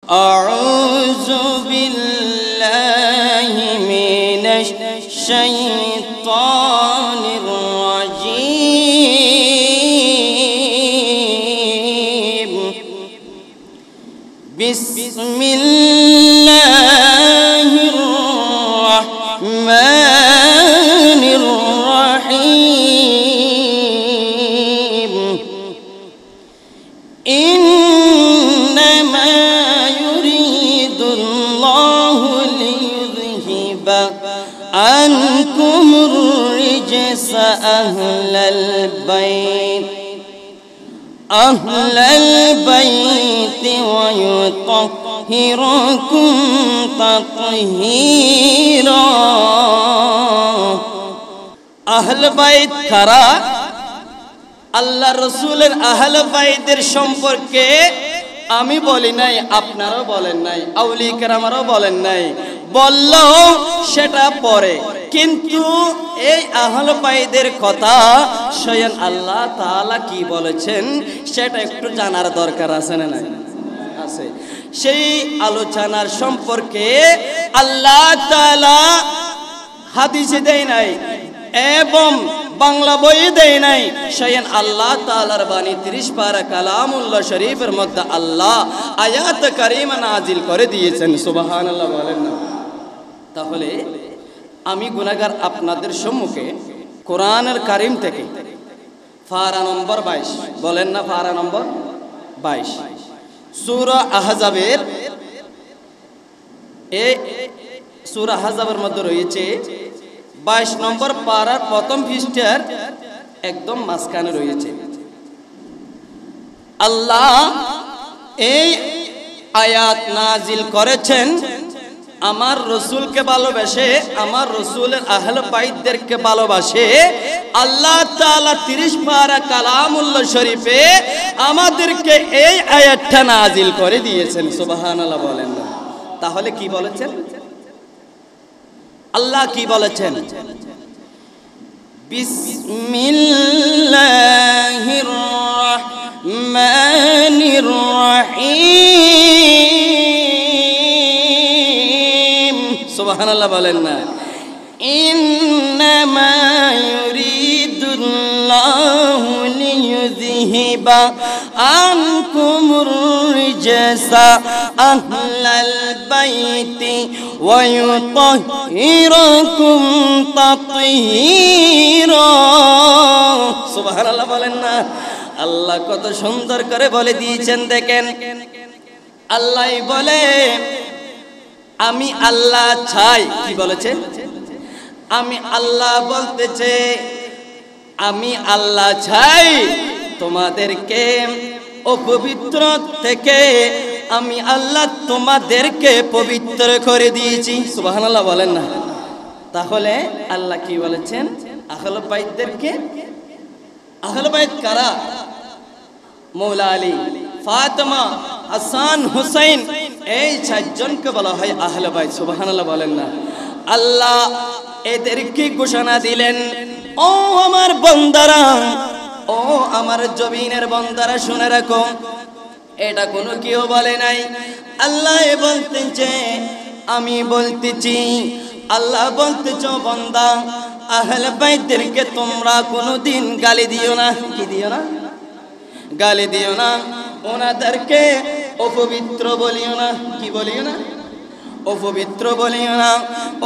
أعوذ بالله من الشيطان الرجيم بسم الله الرحمن الرحيم إنما يريد الله ليذهب عنكم الرجس أهل البيت ويطهركم تطهيرا أهل البيت কারা আল্লাহ রাসূলের আহলে বাইতের সম্পর্কে আমি বলি নাই, আপনারাও বলেন নাই, আউলিয়া কেরামরাও বলেন নাই, বললেও সেটা পরে। কিন্তু এই আহলে বাইতের কথা স্বয়ং আল্লাহ তাআলা কি বলেছেন সেটা একটু জানার দরকার আছে না নাই? আছে। সেই আলোচনার সম্পর্কে আল্লাহ তাআলা হাদিসে দেয় নাই এবং বাংলা বই দেয় নাই, স্বয়ং আল্লাহ তাআলার বাণী 30 পারা কালামুল্লাহ শরীফের মধ্যে আল্লাহ আয়াত কারিমা নাজিল করে দিয়েছেন। সুবহানাল্লাহ বলেন না? তাহলে আমি গুনাহগার আপনাদের সম্মুখে কোরআনের কারিম থেকে পারা নম্বর 22, বলেন না পারা নম্বর 22, সূরা আহজাবের এই সূরা আহজাবের মধ্যে রয়েছে 22 নম্বর পারার প্রথম পৃষ্ঠার একদম মাঝখানে রয়েছে। আল্লাহ এই আয়াত নাজিল করেছেন আমার রসুলকে ভালোবাসে, আমার রসুলের আহলে বাইতদেরকে ভালোবাসে। আল্লাহ তাআলা 30 পারা কালামুল্লাহ শরীফে আমাদেরকে এই আয়াতটা নাজিল করে দিয়েছেন। সুবহানাল্লাহ বলেন না? তাহলে কি বলেছেন আল্লাহ? কি বলেছেন? বিসমিল্লাহির রহমানির রহিম। সুবহানাল্লাহ বলেন না? ইন্নামা ইউরিদুল্লাহু লিইয়ুযহিবা আনকুমুর রিজসা আহলাল বাইতি ওয়া ইউতাহহিরাকুম তাতহীরা। সুবহানাল্লাহ বলেন না? আল্লাহ কত সুন্দর করে বলে দিয়েছেন দেখেন। আল্লাহ বলে আমি আল্লাহ চাই। কি বলেছে? আমি আল্লাহ বলতেছে আমি আল্লাহ চাই তোমাদেরকে অপবিত্র থেকে আমি আল্লাহ তোমাদেরকে পবিত্র করে দিয়েছি। সুবহানাল্লাহ বলেন না? তাহলে আল্লাহ কি বলেছেন? আহলে বাইতদেরকে। আহলে বাইত কারা? মৌলা আলী, ফাতেমা, হাসান, হুসাইন, এই চারজনকে বলা হয় আহলে বাইত। সুবহানাল্লাহ বলেন না? আল্লাহ এদেরকে ঘোষণা দিলেন, ও আমার বান্দারা, ও আমার জমিনের বান্দারা শুনে রাখো, এটা কোনো কেউ বলে নাই, আল্লাহ বলতেছে, আমি বলতেছি। আল্লাহ বলতেছ বান্দা আহলে বাইতদেরকে তোমরা কোনোদিন গালি দিও না। কি দিও না? গালি দিও না। ওনাদেরকে অপবিত্র বলিও না। কি বলিও না? অপবিত্র বলিও না।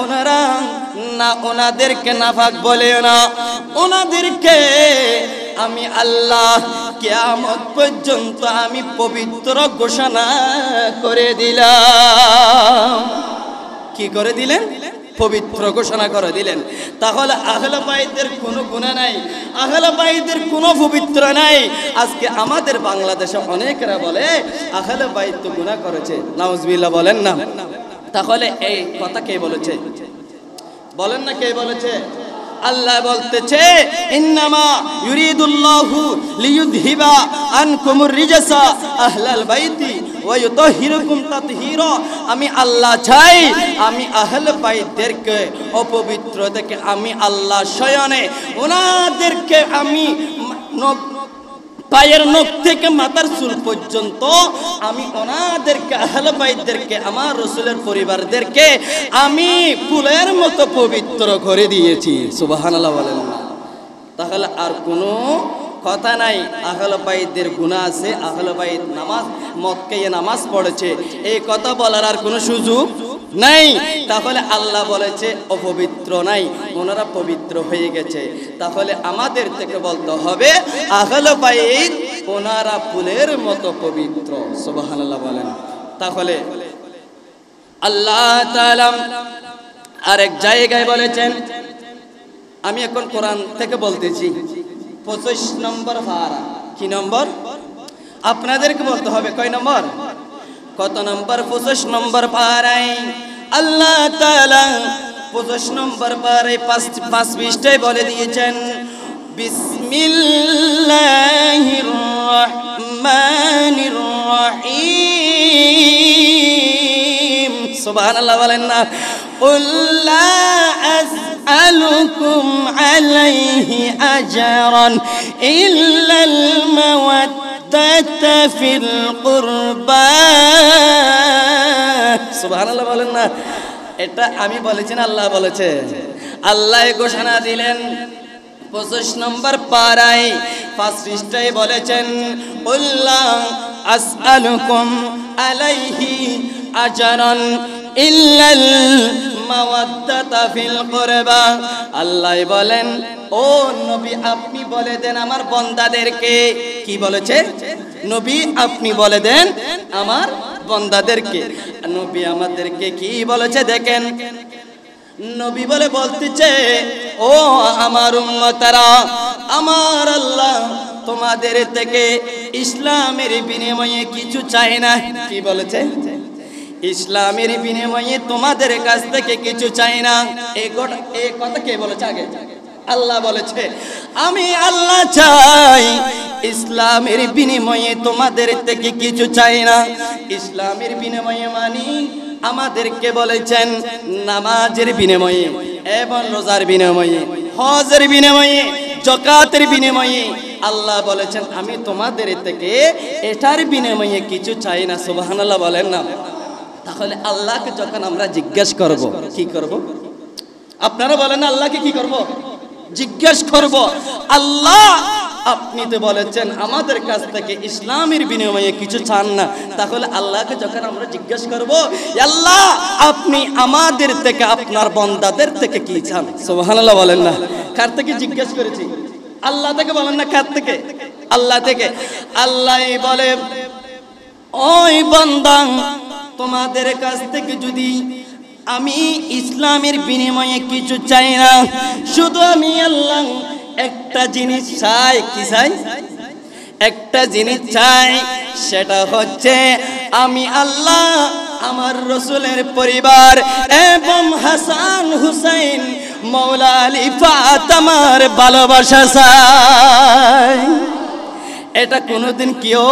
ওনারা না, ওনাদেরকে নাফাক বলিও না। ওনাদেরকে আমি আল্লাহ কিয়ামত পর্যন্ত আমি পবিত্র ঘোষণা করে দিলাম। কি করে দিলেন? পবিত্র ঘোষণা করে দিলেন। তাহলে আহলে বাইতের কোনো গুনাহ নাই, আহলে বাইতের কোনো পবিত্র নাই। আজকে আমাদের বাংলাদেশে অনেকেরা বলে আহলে বাইত তো গুনাহ করেছে, নাউজুবিল্লাহ বলেন না? তাহলে এই কথা কে বলেছে? বলেন না কে বলেছে? আল্লাহ বলতেছে ইন্নামা ইউরিদুল্লাহু লিইয়ুযহিবা আনকুমুর রিজসা আহলাল বাইতি ওয়া ইউতাহহিরুকুম তাতহীরা। আমি আল্লাহ চাই আমি আহলে বাইতদেরকে অপবিত্র থেকে আমি আল্লাহ স্বয়নে ওনাদেরকে আমি পায়ের নখ থেকে মাথার চুল পর্যন্ত আমি ওনাদেরকে, আহলে বাইতদেরকে, আমার রাসূলের পরিবারদেরকে আমি ফুলের মতো পবিত্র করে দিয়েছি। সুবহানাল্লাহ বলেন না? তাহলে আর কোনো কথা নাই। আহলে বাইতের গুনাহ আছে, আহলে বাইত নামাজ মদ খেয়ে নামাজ পড়েছে, এই কথা বলার আর কোনো সুযোগ নাই। তাহলে আল্লাহ বলেছে অপবিত্র নাই, ওনারা পবিত্র হয়ে গেছে। তাহলে আমাদের থেকে বলতে হবে আহলে বাইত ওনারা ফুলের মতো পবিত্র। সুবহানাল্লাহ বলেন। তাহলে আল্লাহ তাআলা আরেক জায়গায় বলেছেন, আমি এখন কোরআন থেকে বলতেছি, 25 নম্বর পারা। কি নম্বর? আপনাদেরকে বলতে হবে কয় নম্বর, কত নম্বর? 25 নম্বর পারায় আল্লাহ তাআলা 25 নম্বর পারায় 5 পৃষ্ঠায় বলে দিয়েছেন, বিসমিল্লাহির রহমানির রহিম। সুবহানাল্লাহ বলেন না? উল্লা أسألكم عليه أجرا إلا المودة في القربى। সুবহানাল্লাহ বলেন না? এটা আমি বলেছি না, আল্লাহ বলেছে। আল্লাহ ঘোষণা দিলেন 25 নম্বর পারায় 5 পৃষ্ঠায় বলেছেন, উল্লা আসআলুকুম আলাইহি আজরান ইল্লাল মাওয়াদ্দাতা ফিল কুরবা। আল্লাহ বলেন, ও নবী আপনি বলে দেন আমার বান্দাদেরকে। কি বলেছে নবী? আপনি বলে দেন আমার বান্দাদেরকে। নবী আমাদেরকে কি বলেছে দেখেন, নবী বলে বলতেছে, ও আমার উম্মতরা, আমার আল্লাহ তোমাদের থেকে ইসলামের বিনিময়ে কিছু চায় না। কি বলেছে? ইসলামের বিনিময়ে তোমাদের কাছ থেকে কিছু চাই না। এই কথা কে বলেছে? আগে আল্লাহ বলেছে, আমি আল্লাহ চাই ইসলামের বিনিময়ে তোমাদের থেকে কিছু চাই না। ইসলামের বিনিময়ে মানি আমাদেরকে বলেছেন নামাজের বিনিময়ে এবং রোজার বিনিময়ে, হজের বিনিময়ে, যাকাতের বিনিময়ে। আল্লাহ বলেছেন আমি তোমাদের থেকে এটার বিনিময়ে কিছু চাই না। সুবহানাল্লাহ বলেন না? তাহলে আল্লাহকে যখন আমরা জিজ্ঞেস করব, কি করব? আপনারা বলেন আল্লাহকে কি করব? জিজ্ঞেস করব। আল্লাহ আপনি তো বলেছেন আমাদের কাছ থেকে ইসলামের বিনিময়ে কিছু চান না। তাহলে আল্লাহকে যখন আমরা জিজ্ঞেস করব, আল্লাহ আপনি আমাদের থেকে, আপনার বান্দাদের থেকে কি চান? সুবহানাল্লাহ বলেন না? কার থেকে জিজ্ঞেস করেছি? আল্লাহ থেকে। বলেন না কার থেকে? আল্লাহ থেকে। আল্লাহ বলে, ওই বান্দা তোমাদের কাছ থেকে যদি আমি ইসলামের বিনিময়ে কিছু চাই না, শুধু আমি আল্লাহ একটা জিনিস চাই। কি চাই? একটা জিনিস চাই, সেটা হচ্ছে আমি আল্লাহ আমার রাসূলের পরিবার এবং হাসান হুসাইন মাওলা আলী ফাতেমার ভালোবাসা চাই। এটা কোনোদিন কেউ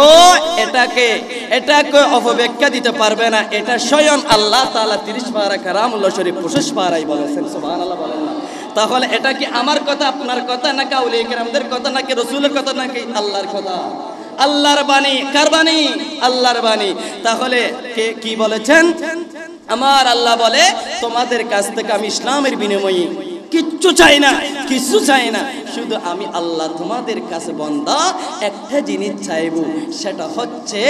এটাকে অপব্যাখ্যা দিতে পারবে না। এটা স্বয়ং আল্লাহ তাআলা 30 পারা কালামুল্লাহ শরীফ 25 পারায় বলেছেন। সুবহানাল্লাহ বলেন না? তাহলে এটা কি আমার কথা, আপনার কথা, নাকি আউলিয়া কেরামদের কথা, নাকি রাসূলের কথা, নাকি আল্লাহর কথা? আল্লাহর বাণী। কার বাণী? আল্লাহর বাণী। তাহলে কে কি বলেছেন? আমার আল্লাহ বলে তোমাদের কাছ থেকে আমি ইসলামের বিনিময়ে কিচ্ছু চাই না, কিছু চাই না, শুধু আমি আল্লাহ তোমাদের কাছে বান্দা একটা জিনিস চাইব, সেটা হচ্ছে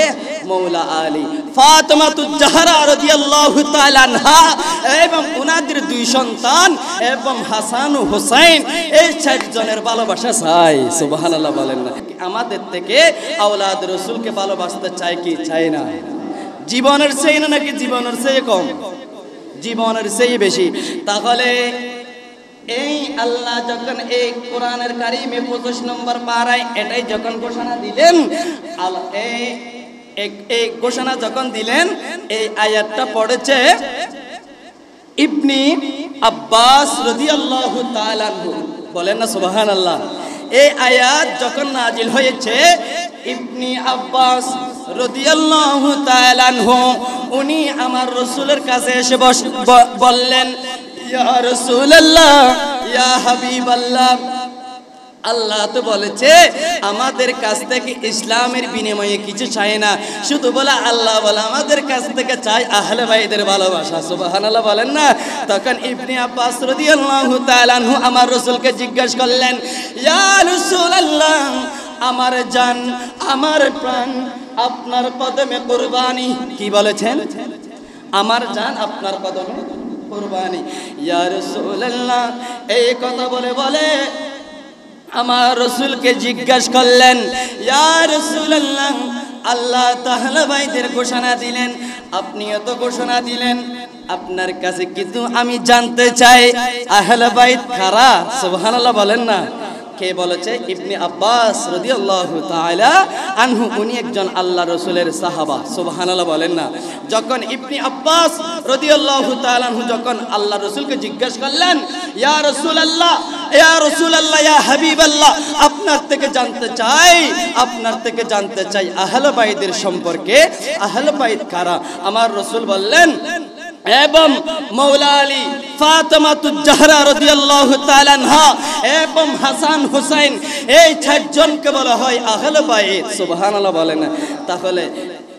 মাওলা আলী ফাতেমাতুজ জাহরা রাদিয়াল্লাহু তাআলা আনহা এবং ওনাদের 2 সন্তান এবং হাসান ও হুসাইন, এই 4 জনের ভালোবাসা চাই। সুবহানাল্লাহ বলেন না? আমাদের থেকে আওলাদ রাসূলকে ভালোবাসতে চাই কি চাই না? জীবনের চেয়ে না, নাকি জীবনের চেয়ে কম? জীবনের চেয়ে বেশি। তাহলে এই আল্লাহ যখন এই কোরআনের কারিমে 25 নম্বর পারায় এটাই যখন ঘোষণা দিলেন, এই ঘোষণা যখন দিলেন, এই আয়াতটা পড়েছে ইবনে আব্বাস রাদিয়াল্লাহু তাআলা আনহু। বলেন না সুবহানাল্লাহ? এই আয়াত যখন নাজিল হয়েছে, ইবনে আব্বাস রাদিয়াল্লাহু তাআলা আনহু উনি আমার রাসূলের কাছে এসে বললেন, ইয়া রাসূলুল্লাহ, ইয়া হাবিবাল্লাহ, আল্লাহ তো বলেছে আমাদের কাছ থেকে ইসলামের বিনিময়ে কিছু চাই না, শুধু বলে আল্লাহ বলে আমাদের কাছ থেকে চাই আহলে বাইতের ভালোবাসা। সুবহানাল্লাহ বলেন না। তখন ইবনে আব্বাস রাদিয়াল্লাহু তাআলা আনহু আমার রাসূলকে জিজ্ঞাসা করলেন, ইয়া রাসূলুল্লাহ, আমার জান আমার প্রাণ আপনার কদমে কুরবানি। কি বলেছেন? আমার জান আপনার কদমে কুরবানি। ইয়া রাসূলুল্লাহ, এই কথা বলে আমার রাসূলকে জিজ্ঞাসা করলেন, ইয়া রাসূলুল্লাহ, আল্লাহ তাআলা বাইতের ঘোষণা দিলেন, আপনিও তো ঘোষণা দিলেন, আপনার কাছে কিন্তু আমি জানতে চাই আহলে বাইত কারা? সুবহানাল্লাহ বলেন না। কে বলেছে? ইবনে আব্বাস রাদিয়াল্লাহু তাআলা আনহু, উনি একজন আল্লাহ রাসূলের সাহাবা। সুবহানাল্লাহ বলেন না। যখন ইবনে আব্বাস রাদিয়াল্লাহু তাআলা আনহু যখন আল্লাহ রাসূলকে জিজ্ঞাসা করলেন, ইয়া রাসূলুল্লাহ, ইয়া রাসূলুল্লাহ, ইয়া হাবিবাল্লাহ, আপনার থেকে জানতে চাই আহলে বাইতের সম্পর্কে, আহলে বাইত কারা? আমার রাসূল বললেন, এবং মৌলা আলী, ফাতেমাতুজ জাহরা রাদিয়াল্লাহু তাআলা আনহা এবং হাসান হুসাইন, এই চারজনকে বলা হয় আহলে বাইত। সুবহানাল্লাহ বলেন। তাহলে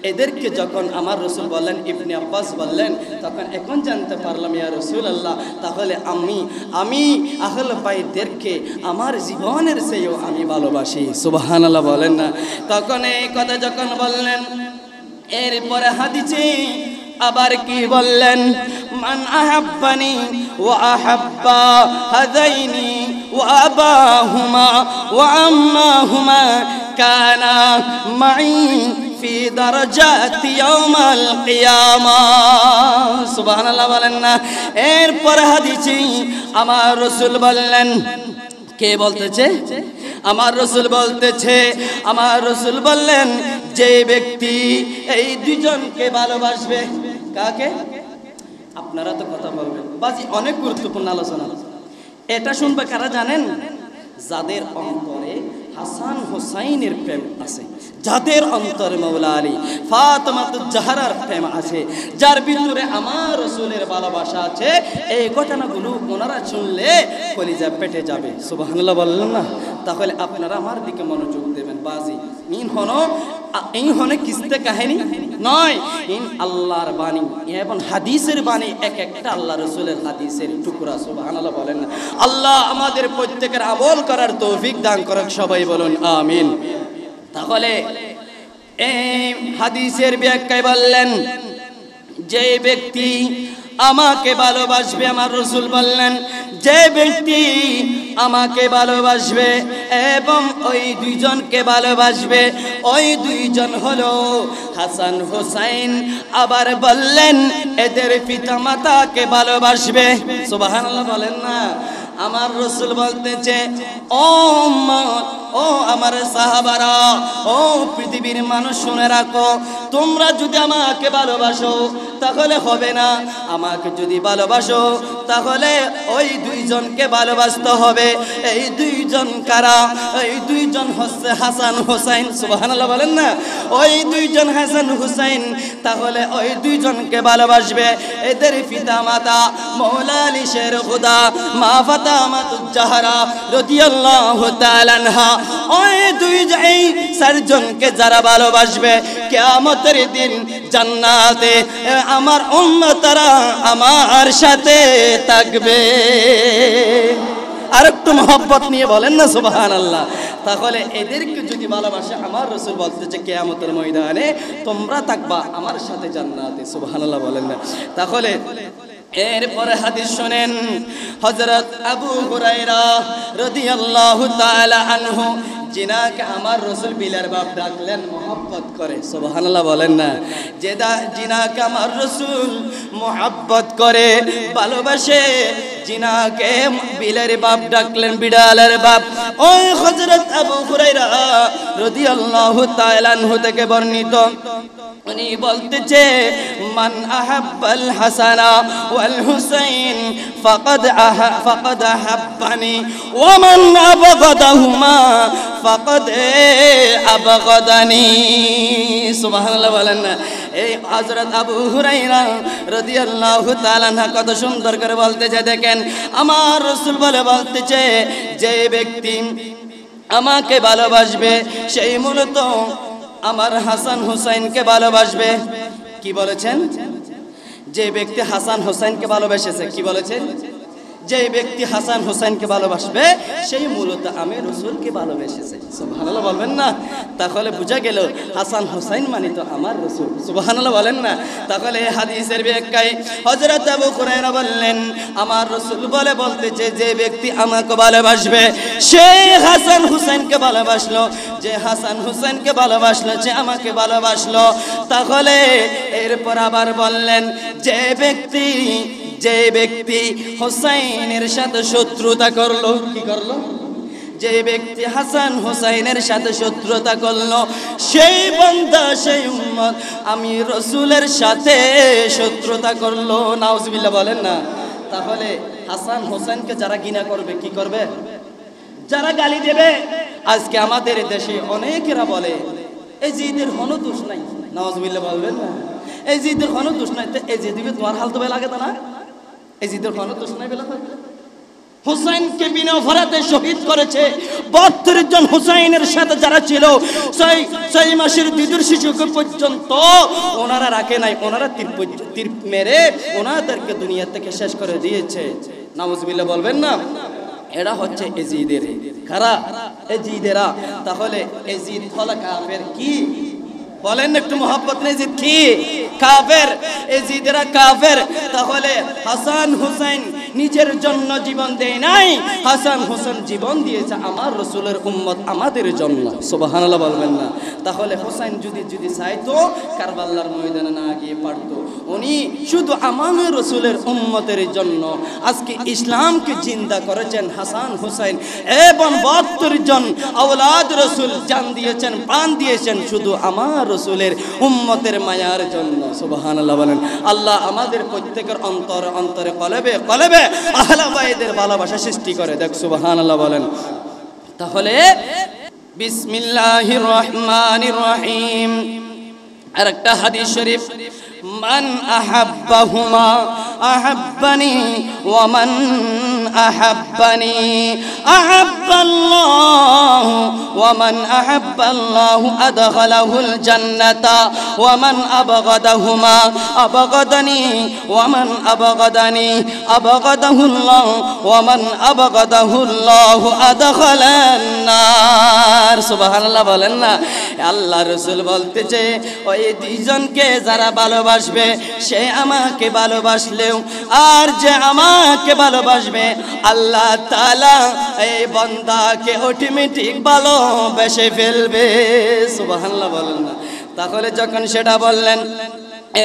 এদেরকে যখন আমার রাসূল বললেন, ইবনে আব্বাস বললেন, তখন এখন জানতে পারলাম ইয়া রাসূলুল্লাহ, তাহলে আমি আহলে বাইতদেরকে আমার জীবনের চেয়েও আমি ভালোবাসি। সুবহানাল্লাহ বলেন না। তখন এই কথা যখন বললেন, এরপরে হাদিসে আবার কি বললেন, মান আহাব্বানি ওয়া আহাব্বা হাযাইনি ওয়া আবাহুমা ওয়া আম্মাহুমা কানা মাই ফি দারাজাতি ইয়াউমাল কিয়ামাহ। সুবহানাল্লাহ বলেন না। এরপর হাদিসে আমার রাসূল বললেন, কে বলতেছে? আমার রাসূল বললেন, যে ব্যক্তি এই দুজনকে ভালোবাসবে। কাকে? আপনারা তো কথা বলবেন, বাজি অনেক গুরুত্বপূর্ণ আলোচনা। এটা শুনবে কারা জানেন? যাদের অন্তরে হাসান হুসাইনের প্রেম আছে, যাদের অন্তরে মৌলা আলী ফাতেমাতুজ জাহরার প্রেম আছে, যার ভিতরে আমার রাসূলের ভালোবাসা আছে, এই ঘটনাগুলো ওনারা শুনলে কলিজা পেটে যাবে। সুবহানাল্লাহ বললেন না। তাহলে আপনারা আমার দিকে মনোযোগ দেবেন। বাজি এই হনে কিস্তে কাহিনী নয়, ইন আল্লাহর বাণী এবং হাদিসের বাণী, এক একটা আল্লাহ রাসূলের হাদিসের টুকরা। সুবহানাল্লাহ বলেন না। আল্লাহ আমাদের প্রত্যেকের আমল করার তৌফিক দান করেন, সবাই বলুন আমিন। তাহলে এই হাদিসের ব্যাখ্যায় বললেন, যে ব্যক্তি আমাকে ভালোবাসবে, আমার রাসূল বললেন, যে ব্যক্তি আমাকে ভালোবাসবে এবং ওই দুইজনকে ভালোবাসবে, ওই দুইজন হলো হাসান হুসাইন। আবার বললেন, এদের পিতামাতাকে ভালোবাসবে। সুবহানাল্লাহ বলেন না। আমার রাসূল বলতেছে, ও উম্মত, ও আমার সাহাবারা, ও পৃথিবীর মানুষ, শুনে রাখো, তোমরা যদি আমাকে ভালোবাসো তাহলে হবে না, আমাকে যদি ভালোবাসো তাহলে ওই দুইজনকে ভালোবাসতে হবে। এই দুইজন কারা? এই দুইজন হচ্ছে হাসান হুসাইন। সুবহানাল্লাহ বলেন না। ওই দুইজন হাসান হুসাইন, তাহলে ওই দুইজনকে ভালোবাসবে। এদের পিতামাতা মৌলা আলী শের খুদা, মা ফাতেমাতুজ জাহরা রাদিয়াল্লাহু তাআলা আনহা, ওই এই চারজনকে যারা ভালোবাসবে, কিয়ামতের দিন জান্নাতে আমার উম্মতরা আমার সাথে থাকবে। আর একটু মহব্বত নিয়ে বলেন না সুবহানাল্লাহ। তাহলে এদেরকে যদি ভালোবাসে, আমার রাসূল বলতেছে কিয়ামতের ময়দানে তোমরা থাকবা আমার সাথে জান্নাতে। সুবহানাল্লাহ বলেন না। তাহলে এরপরে হাদিস শুনেন, হযরত আবু হুরায়রা রাদিয়াল্লাহু তাআলা আনহু, জিনাকে আমার রাসূল বিলার বাপ ডাকলেন মহব্বত করে। সুবহানাল্লাহ বলেন না। জিনাকে আমার রাসূল মহব্বত করে, ভালোবাসে, জিনাকে বিলার বাপ ডাকলেন, বিড়ালের বাপ। ওই হযরত আবু হুরায়রা রাদিয়াল্লাহু তাআলা আনহু থেকে বর্ণিত, উনি বলতেছে, মান আহাব্বাল হাসানা ওয়াল হুসাইন ফাকাদ আহাব্বানি ওয়া মান আবগাদাহুমা ফাকাদ আবগাদানি। সুবহানাল্লাহ বলেন না। এই হযরত আবু হুরায়রা রাদিয়াল্লাহু তাআলা আনহু কত সুন্দর করে বলতেছে, দেখেন আমার রাসূল বলতেছে, যে ব্যক্তি আমাকে ভালোবাসবে সেই মূলত আমার হাসান হুসাইনকে ভালোবাসবে। কি বলেছেন? যে ব্যক্তি হাসান হুসাইনকে ভালোবেসেছে, কি বলেছেন? যে ব্যক্তি হাসান হুসাইনকে ভালোবাসবে সেই মূলত আমি রাসূলকে ভালোবেসেছে। সুবহানাল্লাহ বলবেন না? তাহলে বোঝা গেল হাসান হুসাইন মানে তো আমার রাসূল। সুবহানাল্লাহ বলেন না? তাহলে হাদিসের ব্যাখ্যায় হযরত আবু হুরায়রা বললেন, আমার রাসূল বলতেছে যে ব্যক্তি আমাকে ভালোবাসবে সেই হাসান হুসাইনকে ভালোবাসলো, যে হাসান হুসাইনকে ভালোবাসলো যে আমাকে ভালোবাসলো। তাহলে এরপর আবার বললেন যে ব্যক্তি হুসাইনের সাথে শত্রুতা করলো, কি করলো? যে ব্যক্তি হাসান হুসাইনের সাথে শত্রুতা করলো সেই বান্দা সেই উম্মত আমি রাসূলের সাথে শত্রুতা করলো। নাউজুবিল্লাহ বলেন না? তাহলে হাসান হুসাইনকে যারা ঘৃণা করবে, কি করবে? যারা গালি দেবে। আজকে আমাদের দেশে অনেকেরা বলে এই জিদের কোনো দোষ নাই। নাউজুবিল্লাহ বলবেন না? এই জিদের কোনো দোষ নাই। এই যে দিবে তোমার হাল তো লাগে তা না? এই জিদের কোনো দোষ নাই বলে হুসাইনকে বিনা অপরাধে শহীদ করেছে 72 জন। হুসাইনের সাথে যারা ছিল 6 মাসের দিদুর শিশুকে পর্যন্ত ওনারা রাখে নাই, ওনারা তীর মেরে ওনাদেরকে দুনিয়া থেকে শেষ করে দিয়েছে। নাউজুবিল্লাহ বলবেন না? এরা হচ্ছে এজিদের কারা? এজিদেরা। তাহলে এজিদ হলো কাফের। কি বলেন একটু মোহাব্বত নেই? এজিদ কি? কাফের। এজিদেরা কাফের। তাহলে হাসান হুসাইন নিজের জন্য জীবন দেয় নাই, হাসান হুসাইন জীবন দিয়েছে আমার রাসূলের উম্মত আমাদের জন্য। সুবহানাল্লাহ বলবেন না? তাহলে হুসাইন যদি চাইতো কারবালার ময়দানে না গিয়ে পারতো। উনি শুধু আমার রাসূলের উম্মতের জন্য আজকে ইসলামকে জিন্দা করেছেন হাসান হুসাইন এবং 72 জন আওলাদ রাসূল জান দিয়েছেন, প্রাণ দিয়েছেন শুধু আমার রাসূলের উম্মতের মায়ার জন্য। সুবহানাল্লাহ বলেন। আল্লাহ আমাদের প্রত্যেকের অন্তরে অন্তরে কলবে কলবে আহলে বাইতের ভালোবাসা সৃষ্টি করে দেখ। সুবহানাল্লাহ বলেন। তাহলে বিসমিল্লাহির রহমানির রহিম আরেকটা হাদিস শরীফ, মান আহাব্বাহুমা আহাব্বানি ওয়া মান আহাব্বানি আহাব্বাল্লাহু ওয়া মান আহাব্বাল্লাহু আদখালাহুল জান্নাতা ওয়া মান আবগাদাহুমা আবগাদানি ওয়া মান আবগাদানি আবগাদাহুল্লাহু ওয়া মান আবগাদাহুল্লাহু আদখালান নার। সুবহানাল্লাহ বলেন না? আল্লাহ রাসূল বলতেছে ওই দুইজনকে যারা ভালোবাসবে সে আমাকে ভালোবাসলেও আর যে আমাকে ভালোবাসবে আল্লাহ তাআলা এই বান্দাকে অটোমেটিক ভালোবেসে ফেলবে। সুবহানাল্লাহ বলেন না? তাহলে যখন সেটা বললেন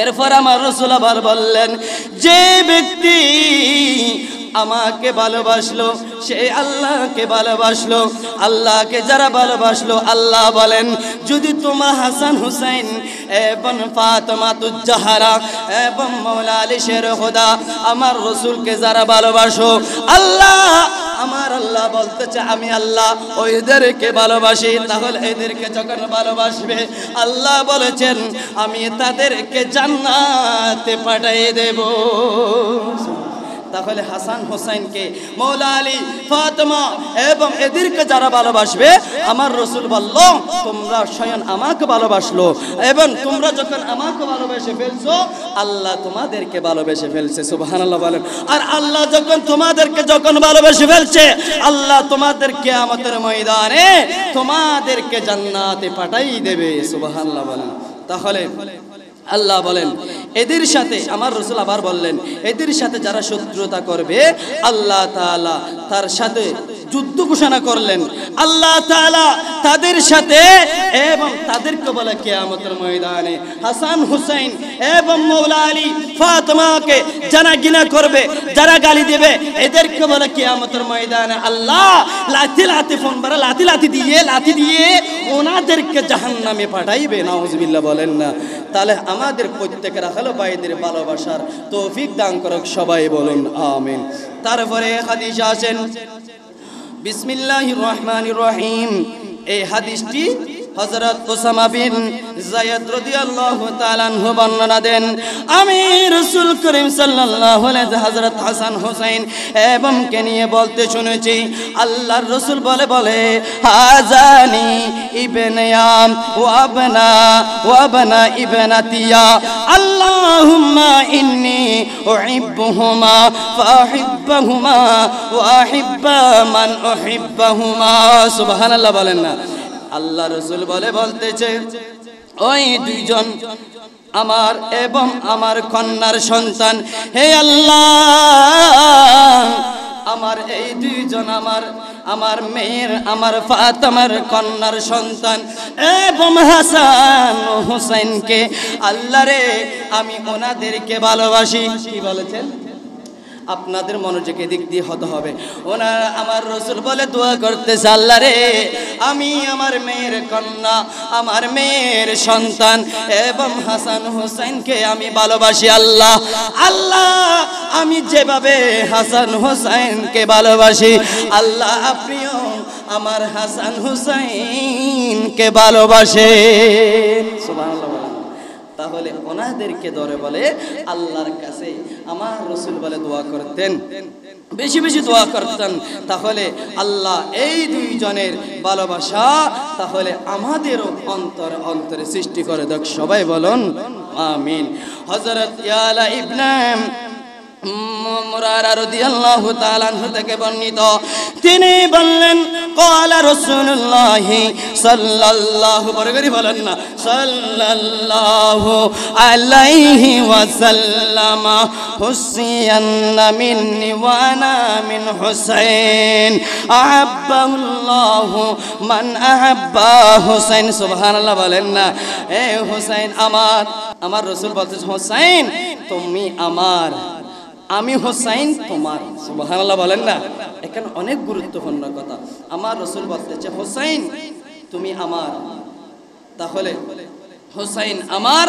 এরপর আমার রাসূল আবার বললেন যে ব্যক্তি আমাকে ভালোবাসলো সে আল্লাহকে ভালোবাসলো। আল্লাহকে যারা ভালোবাসলো আল্লাহ বলেন যদি তোমার হাসান হুসাইন এবং ফাতেমাতুজ জাহরা এবং মাওলা আলী শের খোদা আমার রাসূলকে যারা ভালোবাসো আমার আল্লাহ বলতেছে আমি আল্লাহ ওইদেরকে ভালোবাসি। তাহলে এদেরকে যখন ভালোবাসবে আল্লাহ বলেছেন আমি তাদেরকে জান্নাতে পাঠিয়ে দেব। তাহলে হাসান হুসাইনকে মাওলা আলী ফাতেমা এবং এদেরকে যারা ভালোবাসবে আমার রাসূল বলল তোমরা স্বয়ং আমাকে ভালোবাসলো এবং তোমরা যখন আমাকে ভালোবেসে ফেলছো আল্লাহ তোমাদেরকে ভালোবেসে ফেলছে। সুবহানাল্লাহ বলেন। আর আল্লাহ তোমাদেরকে যখন ভালোবেসে ফেলছে আল্লাহ তোমাদের কিয়ামতের ময়দানে তোমাদেরকে জান্নাতে পাঠিয়ে দেবে। সুবহানাল্লাহ বলেন। তাহলে আল্লাহ বলেন এদের সাথে আমার রাসূল আবার বললেন এদের সাথে যারা শত্রুতা করবে আল্লাহ তাআলা তার সাথে যুদ্ধ ঘোষণা করলেন। আল্লাহ তাআলা তাদের সাথে এবং তাদেরকে বলে কিয়ামতের ময়দানে হাসান হুসাইন এবং মাওলা আলী ফাতেমাকে যারা ঘৃণা করবে যারা গালি দেবে এদেরকে বলে কিয়ামতের ময়দানে আল্লাহ লাঠি দিয়ে ওনাদেরকে জাহান্নামে পাঠাইবে। নাউজুবিল্লাহ বলেন না? তাহলে আমাদের প্রত্যেকের আহলে বাইতের ভালোবাসার তৌফিক দান করুক সবাই বলুন আমিন। তারপরে হাদিস আছেন বিসমিল্লাহির রহমানির রহিম। এই হাদিসটি হযরত উসামা বিন যায়েদ রাদিয়াল্লাহু তাআলা আনহু বর্ণনা দেন, আমি রাসূল করিম সাল্লাল্লাহু আলাইহি হযরত হাসান হুসাইন এবং কে নিয়ে বলতে শুনেছি, আল্লাহর রাসূল বলে হাজানি ইবনায়াম ওয়া আবনা ইবনাতিয়া আল্লাহুম্মা ইন্নী উহিব্বুহুমা ফাহিব্বহুমা ওয়া আহিব্বা মান উহিব্বহুমা। সুবহানাল্লাহ বলেন না। আল্লাহ রাসূল বলতেছে ওই দুইজন আমার এবং আমার কন্যার সন্তান, হে আল্লাহ আমার এই দুইজন আমার মেয়ের আমার ফাতেমার কন্যার সন্তান এবং হাসান ও হুসাইনকে আল্লাহ রে আমি ওনাদেরকে ভালোবাসি। কি বলেছেন? আপনাদের মনোযোগ দিক দিয়ে হতে হবে। ওনারা আমার রাসূল বলে দোয়া করতেছে, আল্লাহ রে আমি আমার মেয়ের কন্যা আমার মেয়ের সন্তান এবং হাসান হুসাইনকে আমি ভালোবাসি। আল্লাহ আমি যেভাবে হাসান হুসাইনকে ভালোবাসি আল্লাহ আপনিও আমার হাসান হুসাইনকে ভালোবাসেন। সুবহানাল্লাহ। তাহলে ওনাদেরকে ধরে বলে আল্লাহর কাছে আমার রাসূল বলে দোয়া করতেন, বেশি বেশি দোয়া করতেন। তাহলে আল্লাহ এই দুইজনের ভালোবাসা তাহলে আমাদেরও অন্তরে সৃষ্টি করে দেখ। সবাই বলুন আমিন। হযরত ইয়ালা ইবনে মুরারা রাদিয়াল্লাহু তাআলা আনহু থেকে বর্ণিত, তিনি বললেন ক্বালা রাসূলুল্লাহ সাল্লাল্লাহু বরগরি বলেন না সাল্লাল্লাহু আলাইহি ওয়াসাল্লাম হুসাইয়ান মিন্নি ওয়া আনা মিন হুসাইন আহাব্বাহুল্লাহু মান আহাব্বা হুসাইন। সুবহানাল্লাহ বলেন না। এ হুসাইন আমার রাসূল বলতেছে হুসাইন তুমি আমার আমি হুসাইন তোমার। সুবহানাল্লাহ বলেন না। এখানে অনেক গুরুত্বপূর্ণ কথা। আমার রাসূল বলতেছে হুসাইন তুমি আমার, তাহলে হুসাইন আমার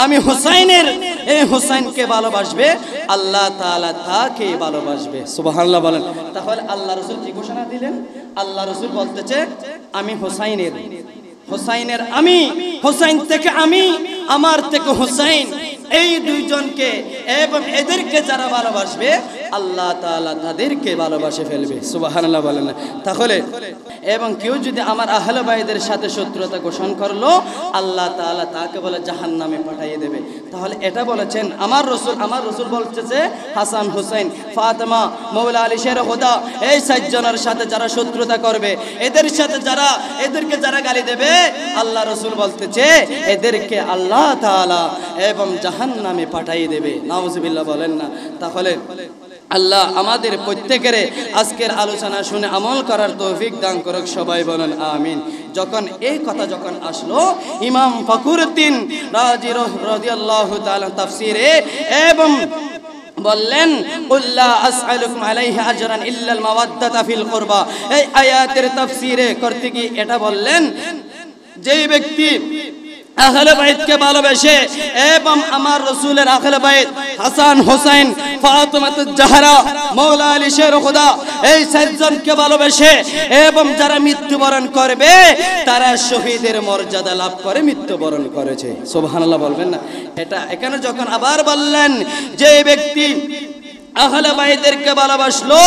আমি হুসাইনের এই হুসাইনকে ভালোবাসবে আল্লাহ তাআলা তাকে ভালোবাসবে। সুবহানাল্লাহ বলেন। তাহলে আল্লাহ রাসূল কি ঘোষণা দিলেন? আল্লাহ রাসূল বলতেছে আমি হুসাইনের আমি হুসাইন থেকে আমি আমার থেকে হুসাইন এই দুইজনকে এবং এদেরকে যারা ভালোবাসবে আল্লাহ তাআলা তাদেরকে ভালোবাসে ফেলবে। সুবহানাল্লাহ বলেন। তাহলে এবং কেউ যদি আমার আহলে বাইতের সাথে শত্রুতা পোষণ করলো আল্লাহ তাআলা তাকে বলে জাহান্নামে পাঠিয়ে দেবে। তাহলে এটা বলেছেন আমার রাসূল বলতেছে হাসান হুসাইন ফাতেমা মওলা আলী শের খোদা এই সাতজনের সাথে যারা শত্রুতা করবে এদেরকে যারা গালি দেবে আল্লাহ রাসূল বলতেছে এদেরকে আল্লাহ তাআলা এবং জাহান্নামে পাঠিয়ে দেবে। নাউজুবিল্লাহ বলেন না। তাহলে আল্লাহ আমাদের প্রত্যেকের আজকের আলোচনা শুনে আমল করার তৌফিক দান করুক। সবাই বলেন আমিন। এই কথা যখন আসলো ইমাম ফখরুদ্দীন রাজি রাদিয়াল্লাহু তাআলা তাফসীরে এবং বললেন কুল্লা আসআলুকুম আলাইহি আজরান ইল্লাল মাওয়াদ্দাতা ফিল কুরবা। এই আয়াতের তাফসীরে করতে গিয়ে এটা বললেন যেই ব্যক্তি আহলে বাইতকে ভালোবাসে এবং আমার রাসূলের আহলে বাইত হাসান হুসাইন ফাতেমাতুজ জাহরা মওলা আলী শের খোদা এই সাতজনকে ভালোবাসে এবং যারা মৃত্যুবরণ করবে তারা শহীদের মর্যাদা লাভ করে মৃত্যুবরণ করেছে। সুবহানাল্লাহ বলবেন না। এটা এখানে যখন আবার বললেন যে ব্যক্তি আহলে বাইতদেরকে ভালোবাসলো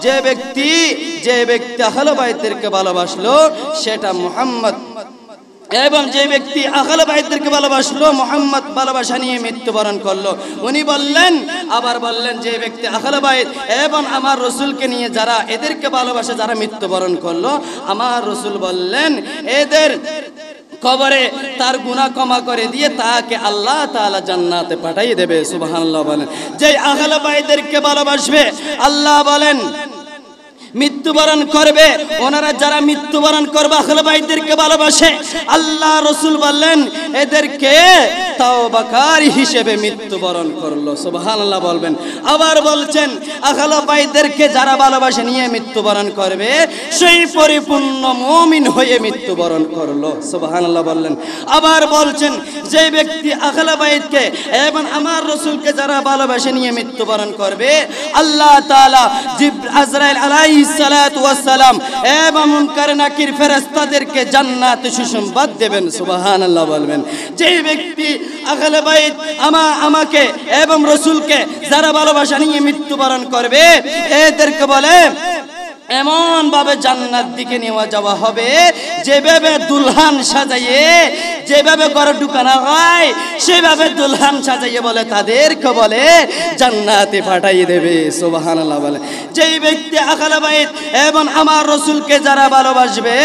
যে ব্যক্তি আহলে বাইতদেরকে ভালোবাসলো সেটা মুহাম্মদ এবং যে ব্যক্তি আহলে বাইতদেরকে ভালোবাসলো মুহাম্মদ ভালোবাসা নিয়ে মৃত্যুবরণ করলো। উনি আবার বললেন যে ব্যক্তি আহলে বাইত এবং আমার রাসূলকে নিয়ে যারা এদেরকে ভালোবাসে যারা মৃত্যুবরণ করলো আমার রাসূল বললেন এদের কবরে তার গুনাহ ক্ষমা করে দিয়ে তাকে আল্লাহ তাআলা জান্নাতে পাঠিয়ে দেবে। সুবহানাল্লাহ বলেন। যে আহলে বাইতদেরকে ভালোবাসবে আল্লাহ বলেন মৃত্যুবরণ করবে ওনারা যারা মৃত্যুবরণ করবে আহলে বাইতদেরকে ভালোবাসে আল্লাহ রাসূল বললেন এদেরকে তাওবাকারী হিসেবে মৃত্যুবরণ করলো। সুবহানাল্লাহ বলবেন। আবার বলছেন আহলে বাইতদেরকে যারা ভালোবাসে নিয়ে মৃত্যুবরণ করবে সেই পরিপূর্ণ মুমিন হয়ে মৃত্যুবরণ করলো। সুবহানাল্লাহ বললেন। আবার বলছেন যে ব্যক্তি আহলে বাইতকে এবং আমার রাসূলকে যারা ভালোবাসে নিয়ে মৃত্যুবরণ করবে আল্লাহ তাআলা আজরাইল আলাইহিস সালাতু ওয়াস সালাম এবং মুনকার নাকির ফেরেশতাদেরকে জান্নাতে সুসংবাদ দেবেন। সুবহানাল্লাহ বলবেন। যে ব্যক্তি আহলে বাইত আমাকে এবং রাসূলকে যারা ভালোবাসা নিয়ে মৃত্যুবরণ করবে এদেরকে বলে এমন ভাবে জান্নাত দিকে নেওয়া যাওয়া হবে যেভাবে দুলহান সাজাইয়ে যেভাবে ঘরে ঢুকানো হয় সেভাবে দুলহান সাজাইয়ে বলে তাদেরকে বলে জান্নাতে পাঠিয়ে দেবে। সুবহানাল্লাহ বলে। যেই ব্যক্তি আহলে বাইত এবং আমার রাসূলকে যারা ভালোবাসবে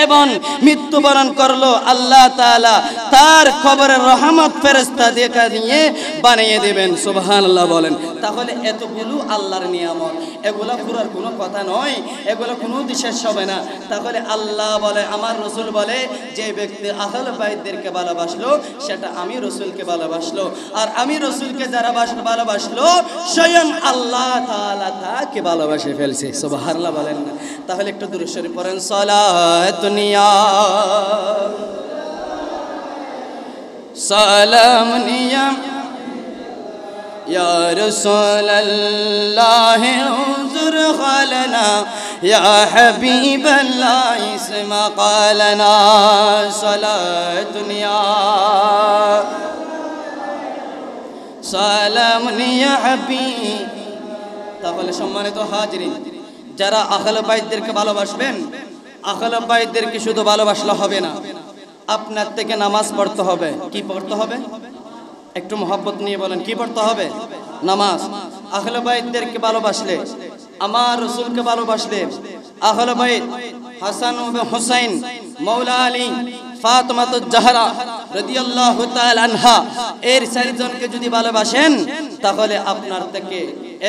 এবং মৃত্যুবরণ করলো আল্লাহ তাআলা তার কবরের রহমত ফেরেশতা দিয়ে বানিয়ে দেবেন। সুবহানাল্লাহ বলেন। তাহলে এতগুলো আল্লাহর নিয়ামত, এগুলা পুরার কোনো কথা নয়, এগুলো কোনো শেষ হবে না। তাহলে আল্লাহ বলে আমার রাসূল বলে যে ব্যক্তি আহলে বাইতদেরকে ভালোবাসলো সেটা আমি রাসূলকে ভালোবাসলো, আর আমি রাসূলকে যারা ভালোবাসলো স্বয়ং আল্লাহ তাআলা তাকে ভালোবাসে ফেলছে। সুবহানাল্লাহ বলেন না? তাহলে একটু দুরূদ শরীফ পড়েন। সালাতুনিয়া সালাম নিয়া ইয়া রাসূলুল্লাহ উযর খালনা ইয়া হাবিবাল্লাহ ইসমা কালনা সালাতুনিয়া সালাম নিয়া হাবিব। তাহলে সম্মানিত হাজিরিন, যারা আহলে বাইতদেরকে ভালোবাসবেন আহলে বাইতদেরকে শুধু ভালোবাসলে হবে না, আপনার থেকে নামাজ পড়তে হবে। কি পড়তে হবে? একটু মহব্বত নিয়ে বলেন, কি পড়তে হবে? নামাজ। আহলে বাইতদেরকে ভালোবাসলে, আমার রাসূলকে ভালোবাসলে, আহলে বাইত হাসান ও হুসাইন, মাওলা আলী, ফাতেমাতুজ জাহরা রাদিয়াল্লাহু তাআলা আনহা এর চারজনকে যদি ভালোবাসেন তাহলে আপনার থেকে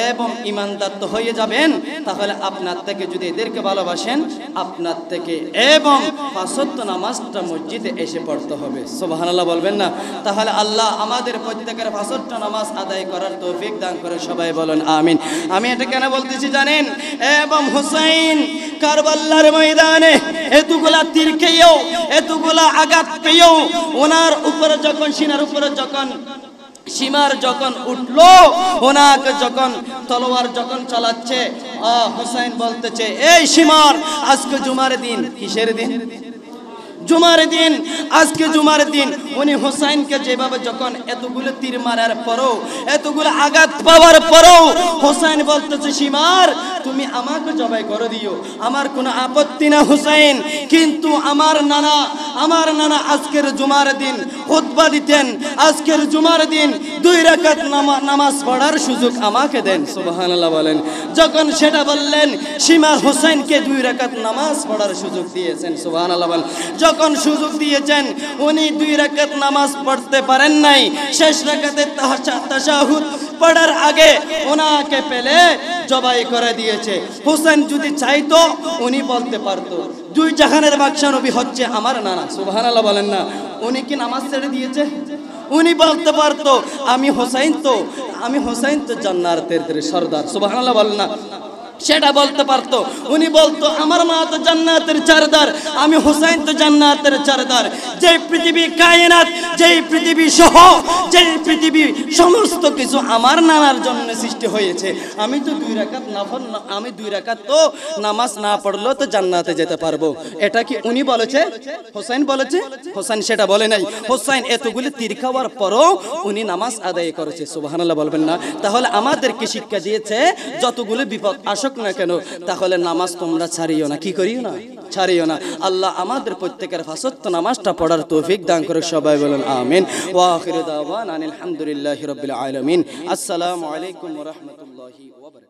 এবং ঈমানদার তো হয়ে যাবেন। তাহলে আপনার থেকে যদি এদেরকে ভালোবাসেন আপনার থেকে এবং পাঁচ ওয়াক্ত নামাজটা মসজিদে এসে পড়তে হবে। সুবহানাল্লাহ বলবেন না? তাহলে আল্লাহ আমাদের প্রত্যেকের পাঁচ ওয়াক্ত নামাজ আদায় করার তৌফিক দান করে। সবাই বলেন আমিন। আমি এটা কেন বলতেছি জানেন? এবং হুসাইন কারবালার ময়দানে এতগুলা তীর খেয়েও এতগুলা আঘাত পেয়েও ওনার উপরে যখন সিনার উপরে যখন সীমার যখন উঠলো ওনাকে যখন তলোয়ার যখন চালাচ্ছে হুসাইন বলতেছে এই সীমার আজকে জুমার দিন। কিসের দিন? জুমার দিন। আজকে জুমার দিন। উনি হুসাইনকে যেভাবে যখন এতগুলো তীর মারার পরও এতগুলো আঘাত পাওয়ার পরও হুসাইন বলতেছে সীমার তুমি আমাকে জবাই করে দিও, আমার কোনো আপত্তি না হুসাইন, কিন্তু আমার নানা আজকের জুমার দিন খুতবা দিতেন, আজকের জুমার দিন 2 রাকাত নামাজ পড়ার সুযোগ আমাকে দেন। সুবহানাল্লাহ বলেন। যখন সেটা বললেন সীমার হুসাইনকে 2 রাকাত নামাজ পড়ার সুযোগ দিয়েছেন। সুবহানাল্লাহ বলেন। যখন সুযোগ দিয়েছেন উনি 2 রাকাত নামাজ পড়তে পারেন নাই, শেষ রাকাতে তাশাহুদ পড়ার আগে ওনাকে পেলে জবাই করে দিয়েছে। হুসাইন যদি চাইতো উনি বলতে পারতো 2 জাহানের বাদশা নবী হচ্ছে আমার নানা। সুবহানাল্লাহ বলেন না? উনি কি নামাজ ছেড়ে দিয়েছে? উনি বলতে পারতো আমি হুসাইন তো জান্নাতের সরদার। সুবহানাল্লাহ বলেন না? সেটা বলতে পারতো। উনি বলতো আমার মা তো জান্নাতের চারদার, আমি হুসাইন তো জান্নাতের চারদার। যে পৃথিবী কায়নাত, যেই পৃথিবী সহ যেই পৃথিবী সমস্ত কিছু আমার নানার জন্য সৃষ্টি হয়েছে, আমি তো 2 রাকাত আমি 2 রাকাত তো নামাজ না পড়লেও তো জান্নাতে যেতে পারবো। এটা কি উনি বলেছে? হুসাইন বলেছে? হুসাইন সেটা বলে নাই। হুসাইন এতগুলি তীর খাওয়ার পরও উনি নামাজ আদায় করেছে। সুবহানাল্লাহ বলবেন না? তাহলে আমাদেরকে শিক্ষা দিয়েছে যতগুলো বিপদ আসুক না কেন তাহলে নামাজ তোমরা ছাড়িও না। কি করিও না? ছাড়িও না। আল্লাহ আমাদের প্রত্যেকের পাঁচ ওয়াক্ত নামাজটা পড়ার তৌফিক দান করে। সবাই বলেন আমিন। ওয়া আখিরু দাওয়ানা আলহামদুলিল্লাহি রাব্বিল আলামিন। আসসালামু আলাইকুম ওয়া রাহমাতুল্লাহি ওয়া বারাকাতুহু।